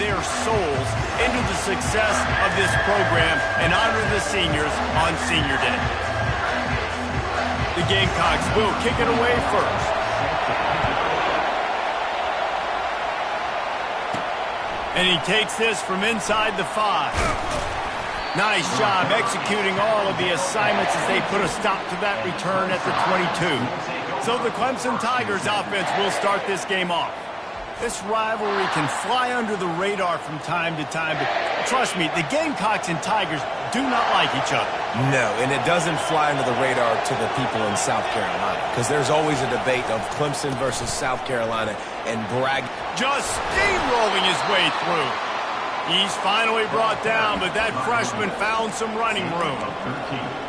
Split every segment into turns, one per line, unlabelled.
their souls into the success of this program and honor the seniors on Senior Day. The Gamecocks will kick it away first. And he takes this from inside the 5. Nice job executing all of the assignments as they put a stop to that return at the 22. So the Clemson Tigers offense will start this game off. This rivalry can fly under the radar from time to time, but trust me, the Gamecocks and Tigers do not like each other.
No, and it doesn't fly under the radar to the people in South Carolina, because there's always a debate of Clemson versus South Carolina, and Bragg
just steamrolling his way through. He's finally brought down, but that freshman found some running room.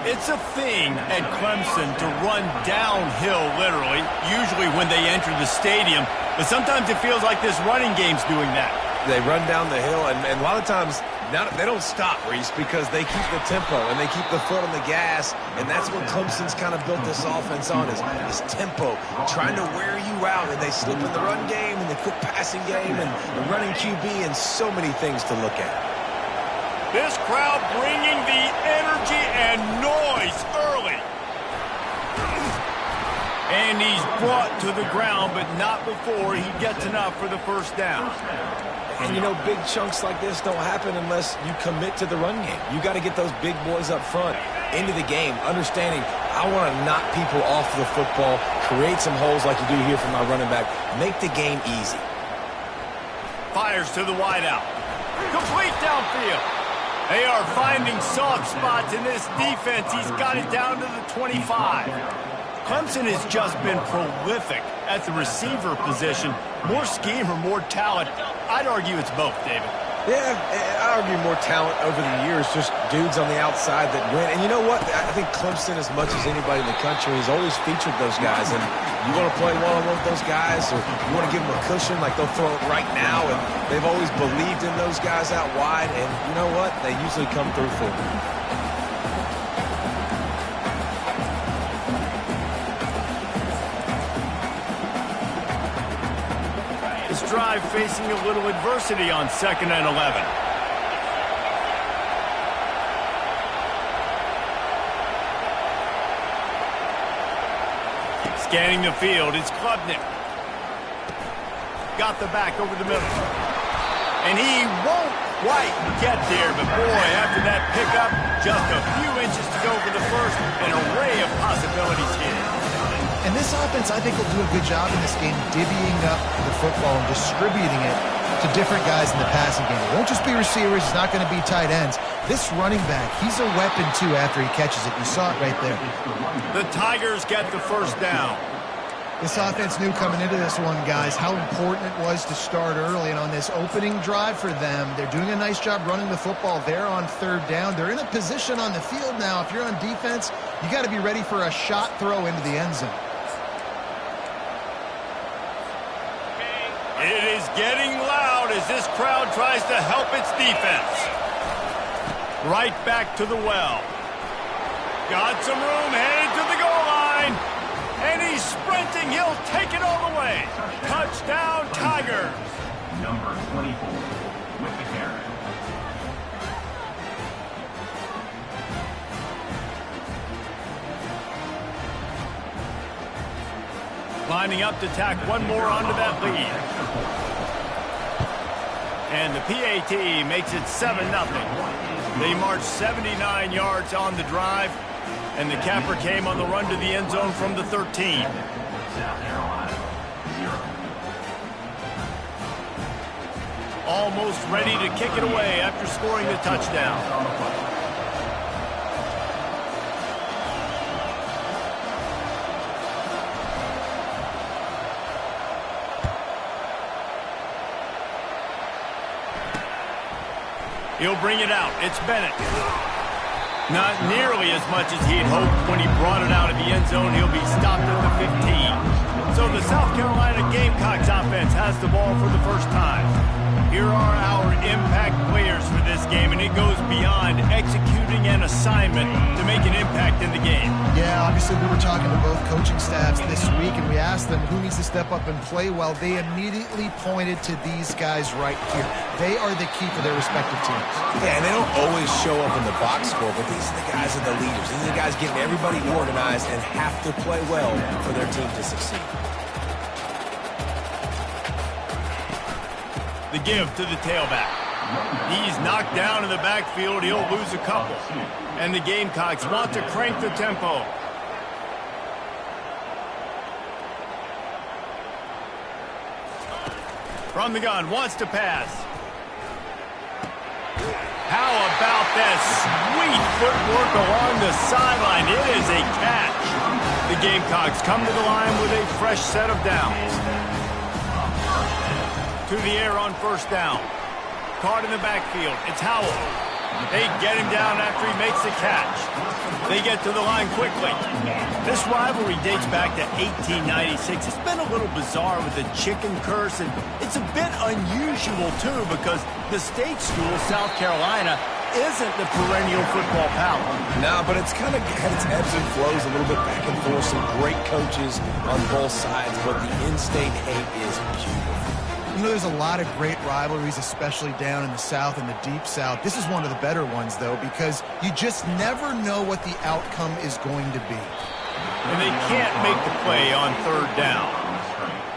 It's a thing at Clemson to run downhill, literally, usually when they enter the stadium, but sometimes it feels like this running game's doing that.
They run down the hill, and a lot of times they don't stop, Reese, because they keep the tempo and they keep the foot on the gas, and that's what Clemson's kind of built this offense on, is tempo, trying to wear you out, and they slip in the run game and the quick passing game and the running QB and so many things to look at.
This crowd bringing the energy and noise early. And he's brought to the ground, but not before he gets enough for the first down.
And, you know, big chunks like this don't happen unless you commit to the run game. You got to get those big boys up front into the game, understanding I want to knock people off the football, create some holes like you do here for my running back, make the game easy.
Fires to the wideout. Complete downfield. They are finding soft spots in this defense. He's got it down to the 25. Clemson has just been prolific at the receiver position. More scheme or more talent? I'd argue it's both, David.
Yeah, I argue more talent over the years, just dudes on the outside that win. And you know what? I think Clemson, as much as anybody in the country, has always featured those guys. And you want to play one-on-one with those guys, or you want to give them a cushion like they'll throw it right now. And they've always believed in those guys out wide. And you know what? They usually come through for them.
Drive facing a little adversity on 2nd and 11. Scanning the field, it's Klubnik. Got the back over the middle. And he won't quite get there, but boy, after that pickup, just a few inches to go for the first, an array of possibilities here.
And this offense, I think, will do a good job in this game divvying up the football and distributing it to different guys in the passing game. It won't just be receivers. It's not going to be tight ends. This running back, he's a weapon, too, after he catches it. You saw it right there.
The Tigers get the first down.
This offense knew coming into this one, guys, how important it was to start early. And on this opening drive for them, they're doing a nice job running the football. They're on 3rd down. They're in a position on the field now. If you're on defense, you got to be ready for a shot throw into the end zone.
It is getting loud as this crowd tries to help its defense. Right back to the well. Got some room, headed to the goal line. And he's sprinting. He'll take it all the way. Touchdown, Tigers.
Number 24 with the carry.
Lining up to tack one more onto that lead. And the PAT makes it 7-0. They marched 79 yards on the drive, and the capper came on the run to the end zone from the 13.
South Carolina, 0.
Almost ready to kick it away after scoring the touchdown. He'll bring it out. It's Bennett. Not nearly as much as he had hoped when he brought it out of the end zone. He'll be stopped at the 15. So the South Carolina Gamecocks offense has the ball for the first time. Here are our impact players for this this game, and it goes beyond executing an assignment to make an impact in the game.
Yeah, obviously we were talking to both coaching staffs this week, and we asked them who needs to step up and play well. They immediately pointed to these guys right here. They are the key for their respective teams.
Yeah, and they don't always show up in the box score, but these are the guys that are the leaders. These are the guys getting everybody organized and have to play well for their team to succeed.
The give to the tailback. He's knocked down in the backfield. He'll lose a couple. And the Gamecocks want to crank the tempo. From the gun, wants to pass. How about that sweet footwork along the sideline? It is a catch. The Gamecocks come to the line with a fresh set of downs. To the air on first down. Caught in the backfield. It's Howell. They get him down after he makes the catch. They get to the line quickly. This rivalry dates back to 1896. It's been a little bizarre with the chicken curse, and it's a bit unusual, too, because the state school, South Carolina, isn't the perennial football power.
No, but it's kind of had its ebbs and flows, a little bit back and forth, some great coaches on both sides, but the in-state hate is beautiful.
You know, there's a lot of great rivalries, especially down in the South and the Deep South. This is one of the better ones, though, because you just never know what the outcome is going to be.
And they can't make the play on third down.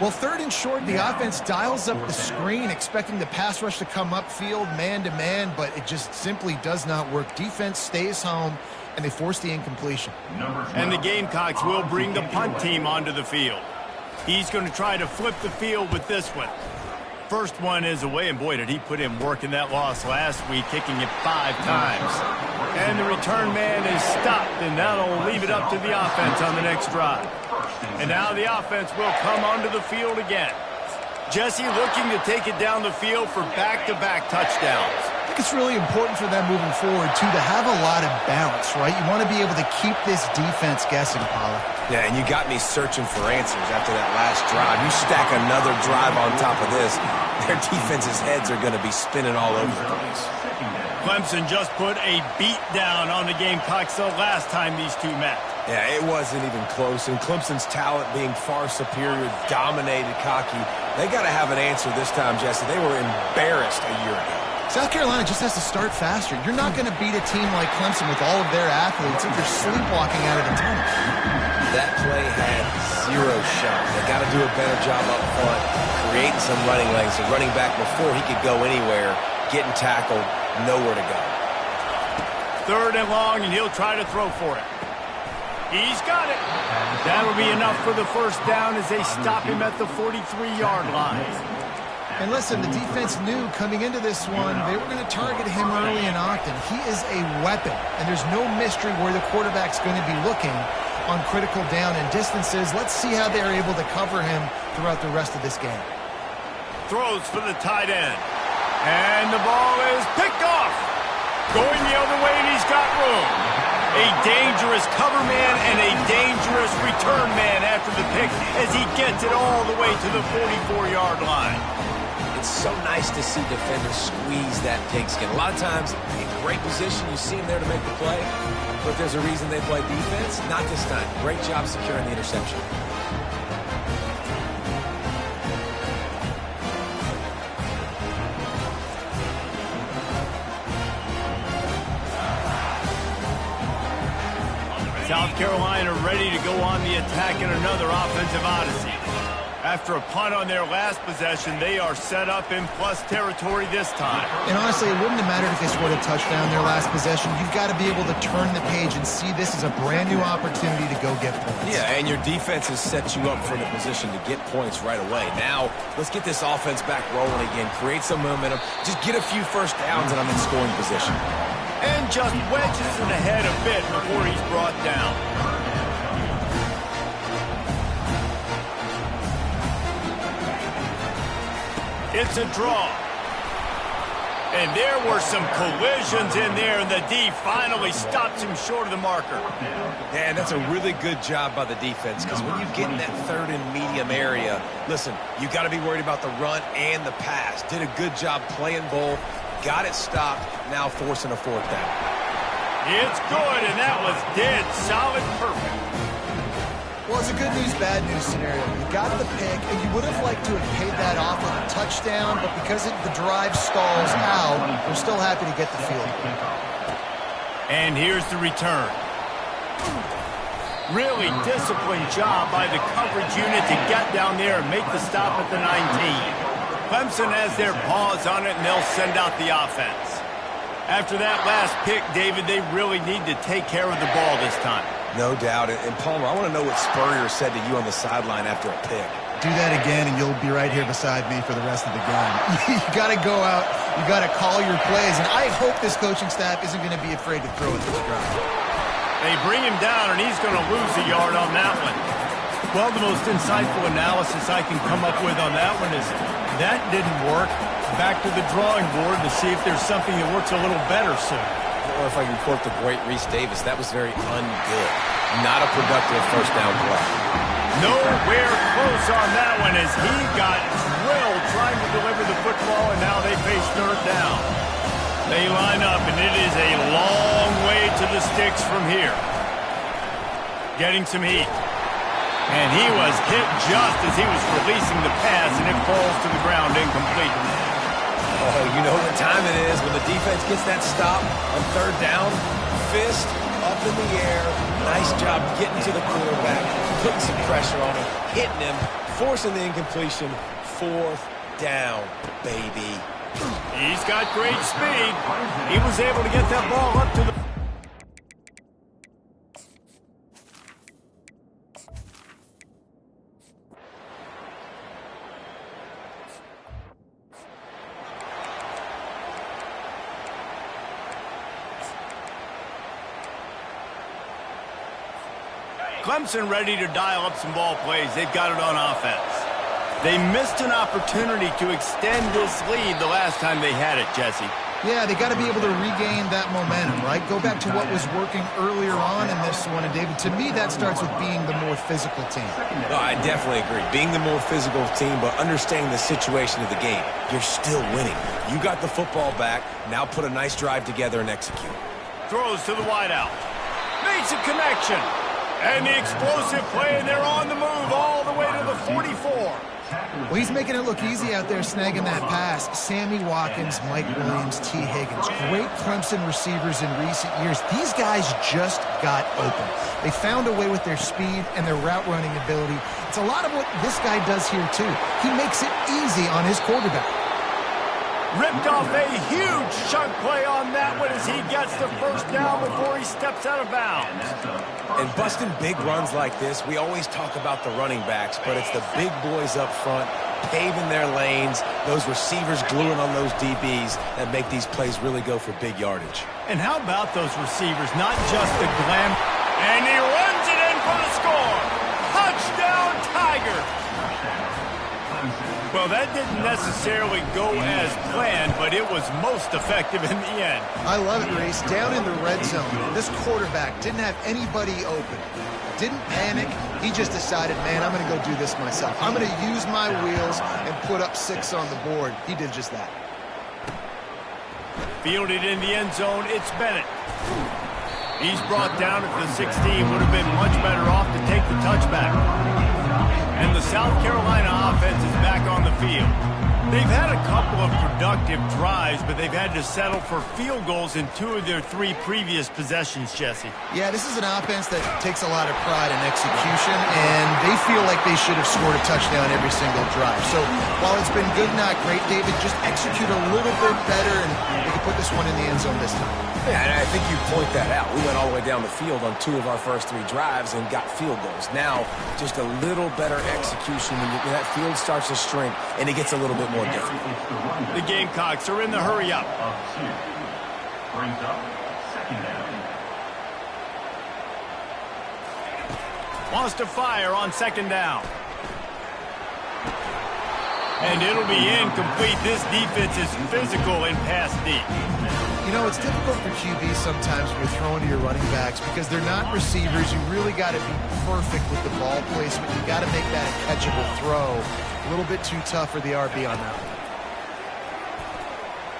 Well, third and short, the offense dials up the screen, expecting the pass rush to come upfield, man-to-man, but it just simply does not work. Defense stays home, and they force the incompletion.
And the Gamecocks will bring the punt team onto the field. He's going to try to flip the field with this one. First one is away, and boy, did he put in work in that loss last week, kicking it 5 times. And the return man is stopped, and that'll leave it up to the offense on the next drive. And now the offense will come onto the field again. Jesse looking to take it down the field for back-to-back touchdowns.
I think it's really important for them moving forward, too, to have a lot of balance, right? You want to be able to keep this defense guessing, Paula.
Yeah, and you got me searching for answers after that last drive. You stack another drive on top of this, their defense's heads are going to be spinning all over the place.
Clemson just put a beat down on the Gamecocks the last time these two met.
Yeah, it wasn't even close, and Clemson's talent being far superior, dominated cocky. They got to have an answer this time, Jesse. They were embarrassed a year ago.
South Carolina just has to start faster. You're not going to beat a team like Clemson with all of their athletes if you're sleepwalking out of the tunnel.
That play had 0 shot. They got to do a better job up front, creating some running lanes. The running back, before he could go anywhere, getting tackled, nowhere to go.
Third and long, and he'll try to throw for it. He's got it. That'll be enough for the first down as they stop him at the 43-yard line.
And listen, the defense knew coming into this one, they were going to target him early and often. He is a weapon, and there's no mystery where the quarterback's going to be looking on critical down and distances. Let's see how they're able to cover him throughout the rest of this game.
Throws for the tight end. And the ball is picked off. Going the other way, and he's got room. A dangerous cover man and a dangerous return man after the pick as he gets it all the way to the 44-yard line.
It's so nice to see defenders squeeze that pigskin. A lot of times, in great position, you see them there to make the play, but there's a reason they play defense. Not this time. Great job securing the interception.
South Carolina ready to go on the attack in another offensive odyssey. After a punt on their last possession, they are set up in plus territory this time.
And honestly, it wouldn't have mattered if they scored a touchdown their last possession. You've got to be able to turn the page and see this as a brand new opportunity to go get points.
Yeah, and your defense has set you up for the position to get points right away. Now, let's get this offense back rolling again, create some momentum, just get a few first downs, and I'm in scoring position.
And just wedges it ahead a bit before he's brought down. It's a draw. And there were some collisions in there, and the D finally stops him short of the marker.
And that's a really good job by the defense, because when you get in that third and medium area, listen, you got to be worried about the run and the pass. Did a good job playing both, Got it stopped, now forcing a fourth down.
It's good, and that was dead solid perfect.
Well, it's a good news, bad news scenario. You got the pick, and you would have liked to have paid that off with a touchdown, but because the drive stalls out, we're still happy to get the field goal.
And here's the return. Really disciplined job by the coverage unit to get down there and make the stop at the 19. Clemson has their paws on it, and they'll send out the offense. After that last pick, David, they really need to take care of the ball this time.
No doubt. And Palmer, I want to know what Spurrier said to you on the sideline after a pick.
Do that again, and you'll be right here beside me for the rest of the game. You got to go out. You got to call your plays, and I hope this coaching staff isn't going to be afraid to throw at this drive.
They bring him down, and he's going to lose a yard on that one. Well, the most insightful analysis I can come up with on that one is that didn't work. Back to the drawing board to see if there's something that works a little better soon.
Or if I can quote the great Reese Davis, that was very ungood. Not a productive first down play.
Nowhere close on that one as he got drilled trying to deliver the football, and now they face third down. They line up, and it is a long way to the sticks from here. Getting some heat. And he was hit just as he was releasing the pass, and it falls to the ground incomplete.
Oh, you know what time it is when the defense gets that stop on third down. Fist up in the air. Nice job getting to the quarterback, putting some pressure on him, hitting him, forcing the incompletion. Fourth down, baby.
He's got great speed. He was able to get that ball up to the... Clemson ready to dial up some ball plays. They've got it on offense. They missed an opportunity to extend this lead the last time they had it, Jesse.
Yeah, they got to be able to regain that momentum, right? Go back to what was working earlier on in this one. And, David, to me, that starts with being the more physical team.
No, I definitely agree. Being the more physical team, but understanding the situation of the game. You're still winning. You got the football back. Now put a nice drive together and execute.
Throws to the wideout. Makes a connection. And the explosive play, and they're on the move all the way to the 44.
Well, he's making it look easy out there snagging that pass. Sammy Watkins, Mike Williams, T. Higgins. Great Clemson receivers in recent years. These guys just got open. They found a way with their speed and their route running ability. It's a lot of what this guy does here, too. He makes it easy on his quarterback.
Ripped off a huge chunk play on that one as he gets the first down before he steps out of bounds.
And busting big runs like this, we always talk about the running backs, but it's the big boys up front, paving their lanes, those receivers gluing on those DBs that make these plays really go for big yardage.
And how about those receivers, not just the glam. And he runs it in for the score. Touchdown, Tiger. Well, that didn't necessarily go as planned, but it was most effective in the end.
I love it, Reese. Down in the red zone, this quarterback didn't have anybody open. Didn't panic. He just decided, man, I'm going to go do this myself. I'm going to use my wheels and put up 6 on the board. He did just that.
Fielded in the end zone, it's Bennett. He's brought down at the 16. Would have been much better off to take the touchback. And the South Carolina offense is back on the field. They've had a couple of productive drives, but they've had to settle for field goals in 2 of their 3 previous possessions, Jesse.
Yeah, this is an offense that takes a lot of pride in execution, and they feel like they should have scored a touchdown every single drive. So while it's been good, not great, David, just execute a little bit better, and they can put this one in the end zone this time.
Yeah, and I think you point that out. We went all the way down the field on 2 of our first 3 drives and got field goals. Now, just a little better execution when that field starts to shrink and it gets a little bit more difficult.
The Gamecocks are in the hurry-up.
Brings up second down.
Wants to fire on second down. And it'll be incomplete. This defense is physical and pass deep.
You know, it's difficult for QBs sometimes when you're throwing to your running backs because they're not receivers. You really got to be perfect with the ball placement. You got to make that a catchable throw. A little bit too tough for the RB on that one.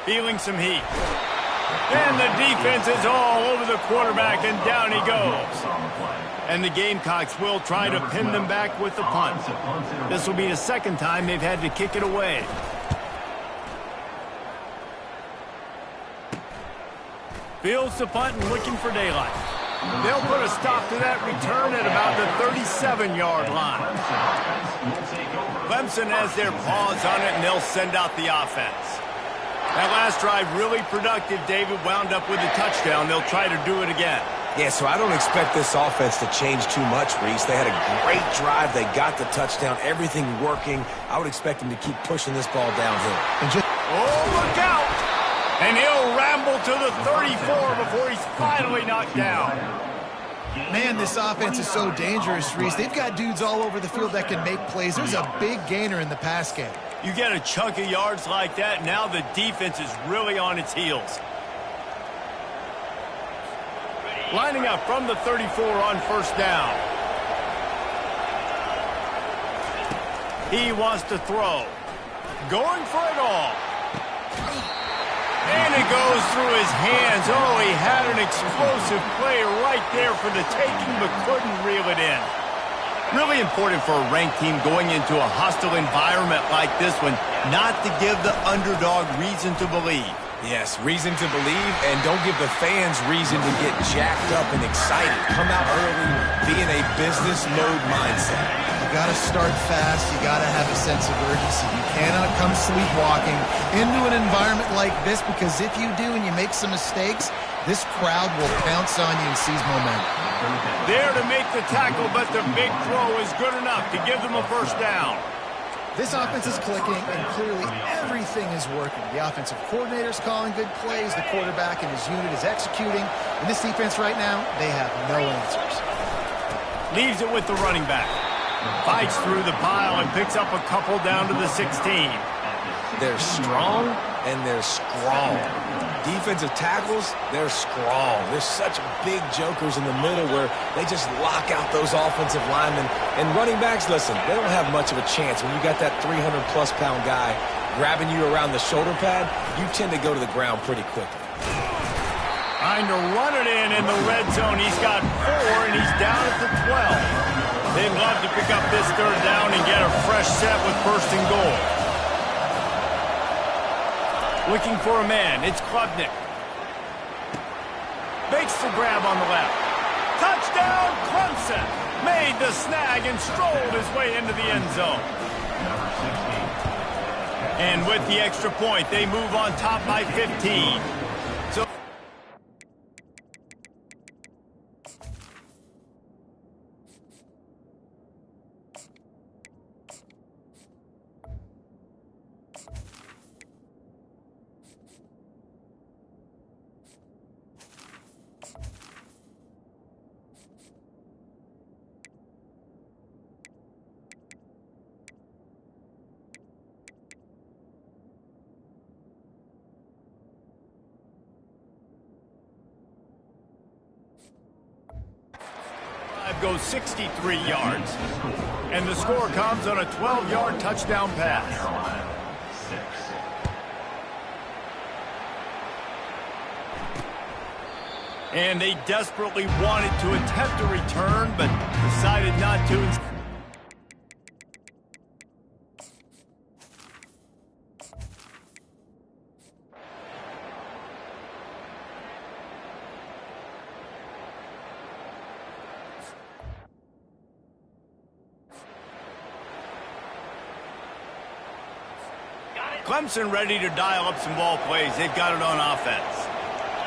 Feeling some heat. And the defense is all over the quarterback, and down he goes. And the Gamecocks will try to pin them back with the punt. This will be the second time they've had to kick it away. Fields the punt and looking for daylight. They'll put a stop to that return at about the 37-yard line. Clemson has their paws on it, and they'll send out the offense. That last drive really productive. David wound up with a touchdown. They'll try to do it again.
Yeah, so I don't expect this offense to change too much, Reese. They had a great drive. They got the touchdown. Everything working. I would expect them to keep pushing this ball downhill.
Oh, look out! And he'll ramble to the 34 before he's finally knocked down.
Man, this offense is so dangerous, Reese. They've got dudes all over the field that can make plays. There's a big gainer in the pass game.
You get a chunk of yards like that, now the defense is really on its heels. Lining up from the 34 on first down. He wants to throw. Going for it all. And it goes through his hands. Oh, he had an explosive play right there for the taking, but couldn't reel it in. Really important for a ranked team going into a hostile environment like this one, not to give the underdog reason to believe.
Yes, reason to believe, and don't give the fans reason to get jacked up and excited. Come out early, be in a business mode mindset.
You got to start fast. You got to have a sense of urgency. You cannot come sleepwalking into an environment like this, because if you do and you make some mistakes, this crowd will pounce on you and seize momentum.
There to make the tackle, but the big throw is good enough to give them a first down.
This offense is clicking, and clearly everything is working. The offensive coordinator's calling good plays. The quarterback and his unit is executing. And this defense right now, they have no answers.
Leaves it with the running back. Fights through the pile and picks up a couple down to the 16.
They're strong, and they're strong. Defensive tackles, they're strong. There's such big jokers in the middle where they just lock out those offensive linemen. And running backs, listen, they don't have much of a chance. When you got that 300-plus pound guy grabbing you around the shoulder pad, you tend to go to the ground pretty quickly.
Trying to run it in the red zone. He's got 4, and he's down at the 12. They'd love to pick up this third down and get a fresh set with first and goal. Looking for a man. It's Klubnik. Makes the grab on the left. Touchdown, Clemson! Made the snag and strolled his way into the end zone. And with the extra point, they move on top by 15. So goes 63 yards. And the score comes on a 12-yard touchdown pass. And they desperately wanted to attempt a return, but decided not to. Clemson ready to dial up some ball plays. They've got it on offense.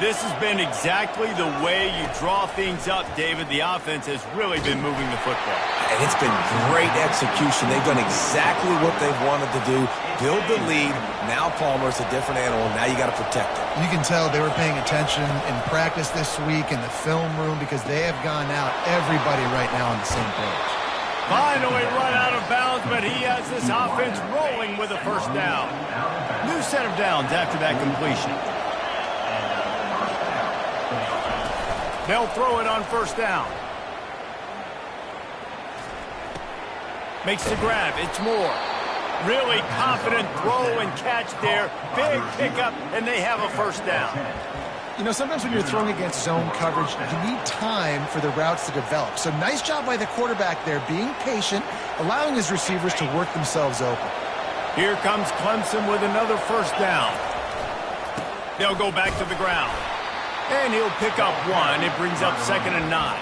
This has been exactly the way you draw things up, David. The offense has really been moving the football.
And it's been great execution. They've done exactly what they've wanted to do. Build the lead. Now Palmer's a different animal. Now you got to protect it.
You can tell they were paying attention in practice this week in the film room, because they have gone out everybody right now on the same page.
Finally run out of bounds, but he has this offense rolling with a first down. New set of downs after that completion. They'll throw it on first down. Makes the grab. It's Moore. Really confident throw and catch there. Big pickup, and they have a first down.
You know, sometimes when you're throwing against zone coverage, you need time for the routes to develop. So nice job by the quarterback there, being patient, allowing his receivers to work themselves open.
Here comes Clemson with another first down. They'll go back to the ground. And he'll pick up one. It brings up 2nd and 9.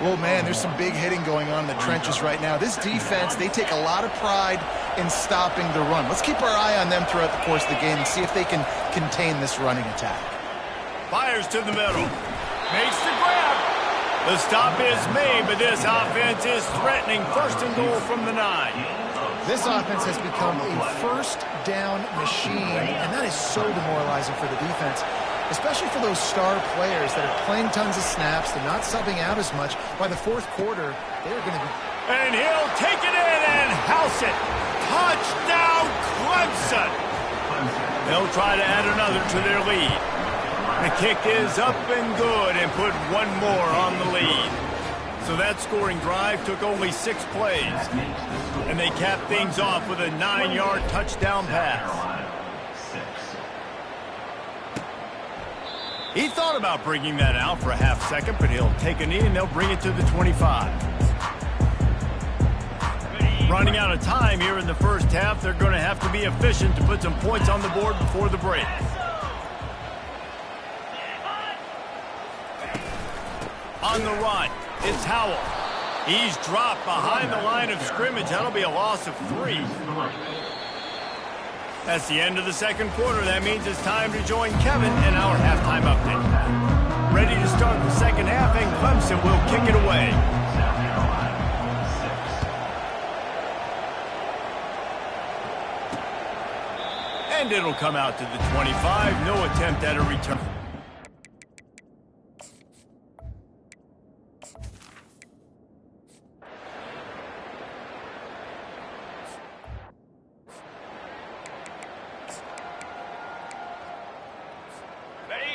Well, man, there's some big hitting going on in the trenches right now. This defense, they take a lot of pride in stopping the run. Let's keep our eye on them throughout the course of the game and see if they can contain this running attack.
Fires to the middle. Makes the grab. The stop is made, but this offense is threatening. 1st and goal from the 9.
This offense has become a first down machine, and that is so demoralizing for the defense, especially for those star players that are playing tons of snaps. They're not subbing out as much. By the 4th quarter, they're going to be...
And he'll take it in and house it. Touchdown, Clemson. They'll try to add another to their lead. The kick is up and good and put one more on the lead. So that scoring drive took only 6 plays. And they capped things off with a 9-yard touchdown pass. He thought about bringing that out for a half second, but he'll take a knee and they'll bring it to the 25. Running out of time here in the first half, they're going to have to be efficient to put some points on the board before the break. On the run, it's Howell. He's dropped behind the line of scrimmage. That'll be a loss of 3. That's the end of the 2nd quarter. That means it's time to join Kevin in our halftime update. Ready to start the 2nd half, and Clemson will kick it away. And it'll come out to the 25. No attempt at a return.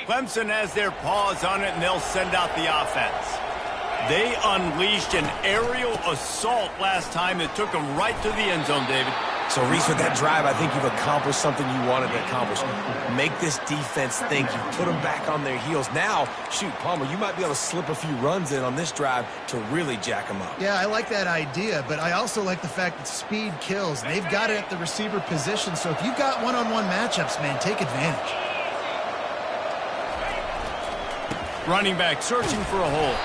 Clemson has their paws on it, and they'll send out the offense. They unleashed an aerial assault last time that took them right to the end zone, David.
So, Reese, with that drive, I think you've accomplished something you wanted to accomplish. Make this defense think. You put them back on their heels. Now, shoot, Palmer, you might be able to slip a few runs in on this drive to really jack them up.
Yeah, I like that idea, but I also like the fact that speed kills. They've got it at the receiver position, so if you've got one-on-one matchups, man, take advantage.
Running back searching for a hole.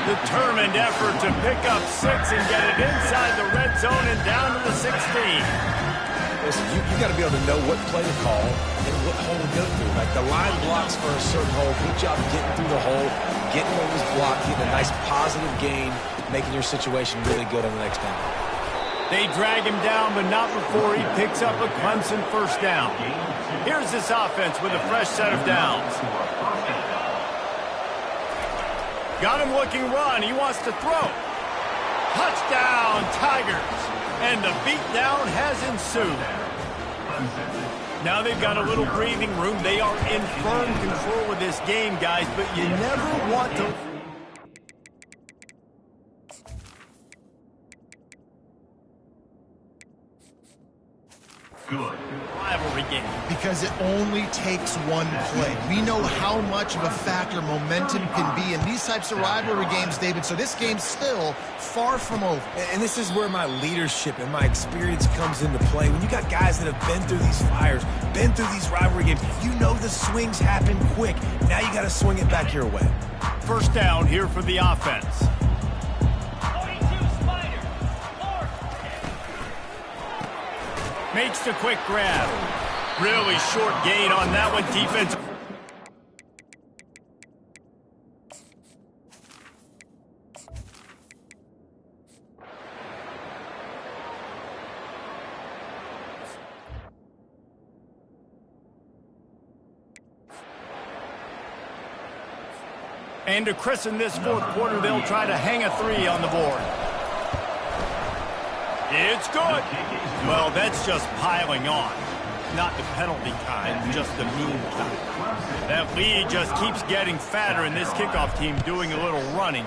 Determined effort to pick up 6 and get it inside the red zone and down to the 16.
Listen, you got to be able to know what play to call and what hole to go through. Like the line blocks for a certain hole. Good job getting through the hole, getting what was blocked, getting a nice positive gain, making your situation really good on the next down.
They drag him down, but not before he picks up a Clemson first down. Here's this offense with a fresh set of downs. Got him looking run. He wants to throw. Touchdown, Tigers. And the beatdown has ensued. Now they've got a little breathing room. They are in firm control of this game, guys, but you never want to...
Good.
Rivalry game.
Because it only takes one play. We know how much of a factor momentum can be in these types of rivalry games, David, so this game's still far from over.
And this is where my leadership and my experience comes into play. When you got guys that have been through these fires, been through these rivalry games, you know the swings happen quick. Now you got to swing it back your way.
First down here for the offense. Makes the quick grab. Really short gain on that one, defense. And to christen this 4th quarter, they'll try to hang a 3 on the board. It's good. Well, that's just piling on. Not the penalty kind, just the mean kind. That lead just keeps getting fatter, and this kickoff team doing a little running.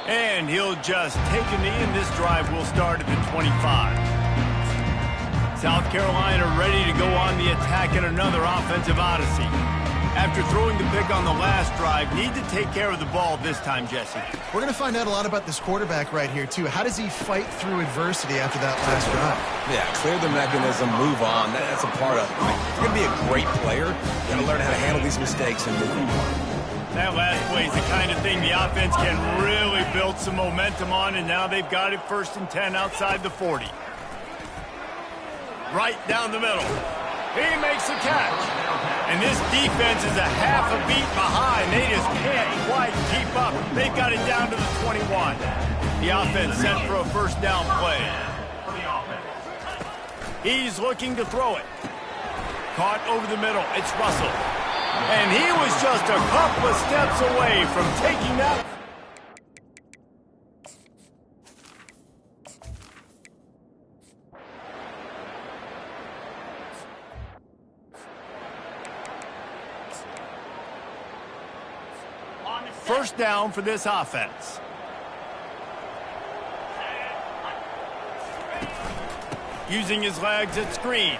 And he'll just take a knee, and this drive will start at the 25. South Carolina ready to go on the attack in another offensive odyssey. After throwing the pick on the last drive, need to take care of the ball this time, Jesse.
We're going to find out a lot about this quarterback right here, too. How does he fight through adversity after that last drive?
Yeah, clear the mechanism, move on. That's a part of it. If you're going to be a great player, you got to learn how to handle these mistakes and move on.
That last play is the kind of thing the offense can really build some momentum on, and now they've got it 1st and 10 outside the 40. Right down the middle. He makes the catch. And this defense is a half a beat behind. They just can't quite keep up. They've got it down to the 21. The offense sent for a 1st down play. He's looking to throw it. Caught over the middle. It's Russell. And he was just a couple of steps away from taking that. First down for this offense. Using his legs at screen.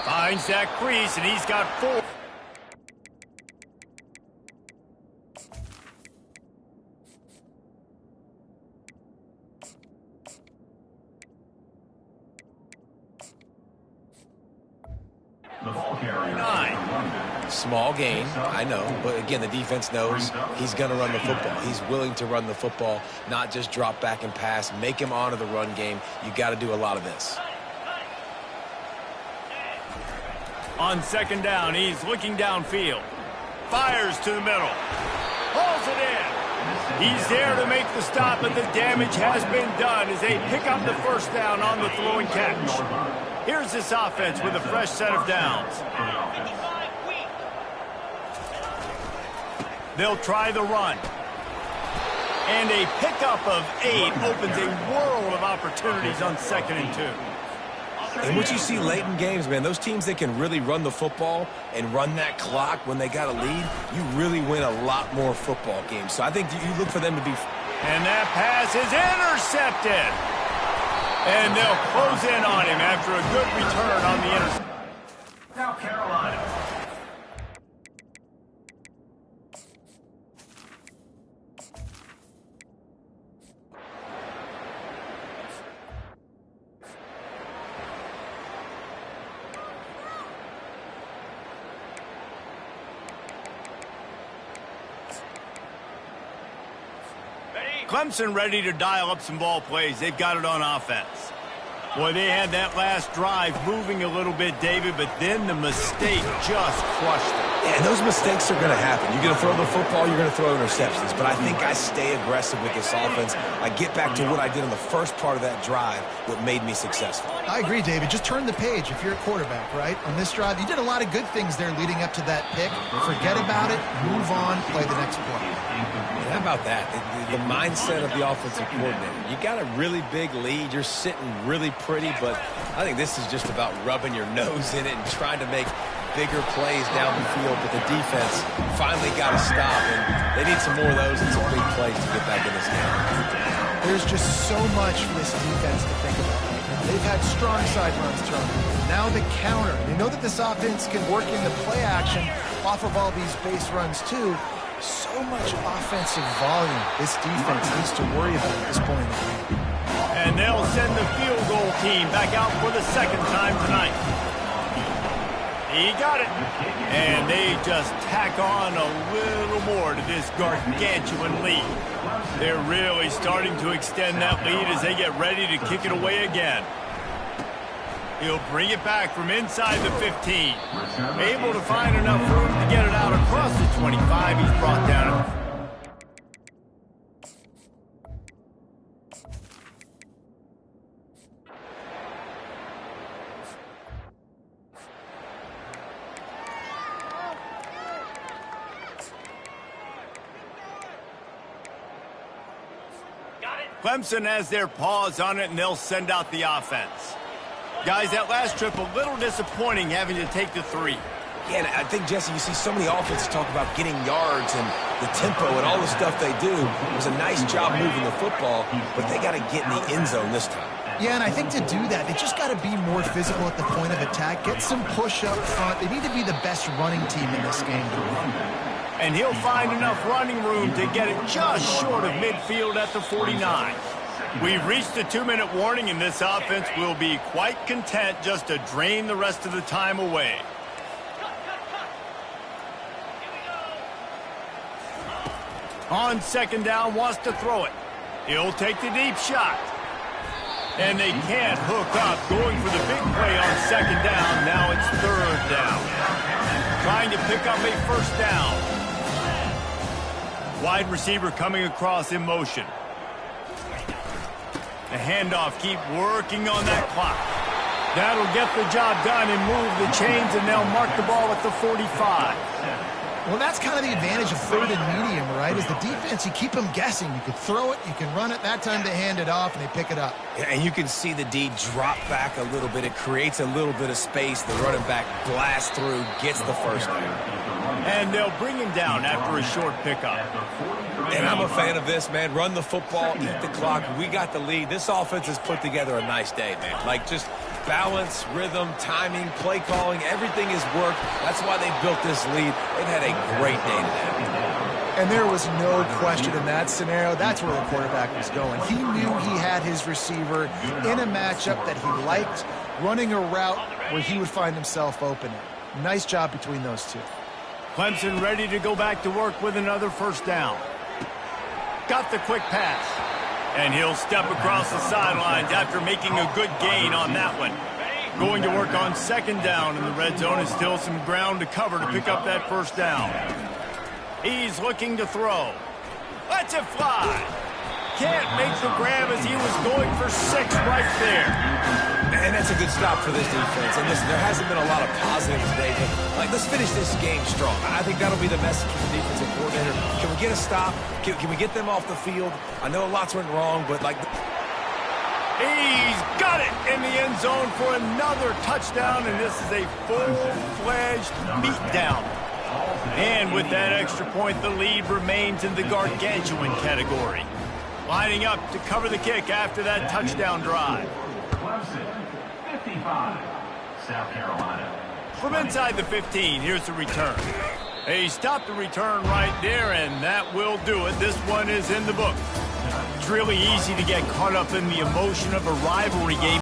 Finds that crease, and he's got 4.
The ball carrier.
9.
Small gain, I know, but again, the defense knows he's going to run the football. He's willing to run the football, not just drop back and pass, make him honor the run game. You got to do a lot of this.
On 2nd down, he's looking downfield. Fires to the middle. Pulls it in. He's there to make the stop, but the damage has been done as they pick up the 1st down on the throw and catch. Here's this offense with a fresh set of downs. They'll try the run. And a pickup of 8 opens a world of opportunities on 2nd and 2.
And what you see late in games, man, those teams that can really run the football and run that clock when they got a lead, you really win a lot more football games. So I think you look for them to be...
And that pass is intercepted. And they'll close in on him after a good return on the interception.
South Carolina.
Clemson ready to dial up some ball plays. They've got it on offense. Boy, they had that last drive moving a little bit, David, but then the mistake just crushed them.
Yeah, and those mistakes are going to happen. You're going to throw the football, you're going to throw interceptions. But I think I stay aggressive with this offense. I get back to what I did in the first part of that drive, what made me successful.
I agree, David. Just turn the page if you're a quarterback, right? On this drive, you did a lot of good things there leading up to that pick. Forget about it, move on, play the next play.
How about that? The mindset of the offensive coordinator. You got a really big lead. You're sitting really pretty, but I think this is just about rubbing your nose in it and trying to make bigger plays down the field. But the defense finally got a stop, and they need some more of those and some big plays to get back in this game.
There's just so much for this defense to think about. They've had strong side runs thrown. Now the counter. They know that this offense can work in the play action off of all these base runs too. So much offensive volume this defense needs to worry about at this point in the game.
And they'll send the field goal team back out for the 2nd time tonight. He got it. And they just tack on a little more to this gargantuan lead. They're really starting to extend that lead as they get ready to kick it away again. He'll bring it back from inside the 15. Able to find enough room to get it out across the 25. He's brought down. Clemson has their paws on it, and they'll send out the offense. Guys, that last trip, a little disappointing having to take the 3.
Yeah, and I think, Jesse, you see so many offenses talk about getting yards and the tempo and all the stuff they do. It was a nice job moving the football, but they got to get in the end zone this time.
Yeah, and I think to do that, they just got to be more physical at the point of attack, get some push up front. They need to be the best running team in this game to win.
And he'll find enough running room to get it just short of midfield at the 49. We've reached the 2-minute warning, and this offense will be quite content just to drain the rest of the time away. On second down, wants to throw it. He'll take the deep shot. And they can't hook up, going for the big play on second down. Now it's third down. Trying to pick up a first down. Wide receiver coming across in motion. The handoff, keep working on that clock. That'll get the job done and move the chains, and they'll mark the ball at the 45.
Well, that's kind of the advantage of third and medium, right? Is the defense, you keep them guessing. You can throw it, you can run it. That time they hand it off, and they pick it up.
Yeah, and you can see the D drop back a little bit. It creates a little bit of space. The running back blasts through, gets the first down.
And they'll bring him down after a short pickup.
And I'm a fan of this, man. Run the football, eat the clock. We got the lead. This offense has put together a nice day, man. Like, just balance, rhythm, timing, play calling, everything has worked. That's why they built this lead. They've had a great day today.
And there was no question in that scenario. That's where the quarterback was going. He knew he had his receiver in a matchup that he liked, running a route where he would find himself open. Nice job between those two.
Clemson ready to go back to work with another first down. Got the quick pass. And he'll step across the sidelines after making a good gain on that one. Going to work on second down in the red zone, is still some ground to cover to pick up that first down. He's looking to throw. Lets it fly. Can't make the grab as he was going for 6 right there.
And that's a good stop for this defense. And listen, there hasn't been a lot of positives today, but let's finish this game strong. I think that'll be the message from the defensive coordinator. Can we get a stop? Can we get them off the field? I know lots went wrong, but
he's got it in the end zone for another touchdown, and this is a full-fledged beatdown. And with that extra point, the lead remains in the gargantuan category. Lining up to cover the kick after that touchdown drive.
Clemson, 55, South Carolina.
From inside the 15, here's the return. He stopped the return right there, and that will do it. This one is in the book. It's really easy to get caught up in the emotion of a rivalry game.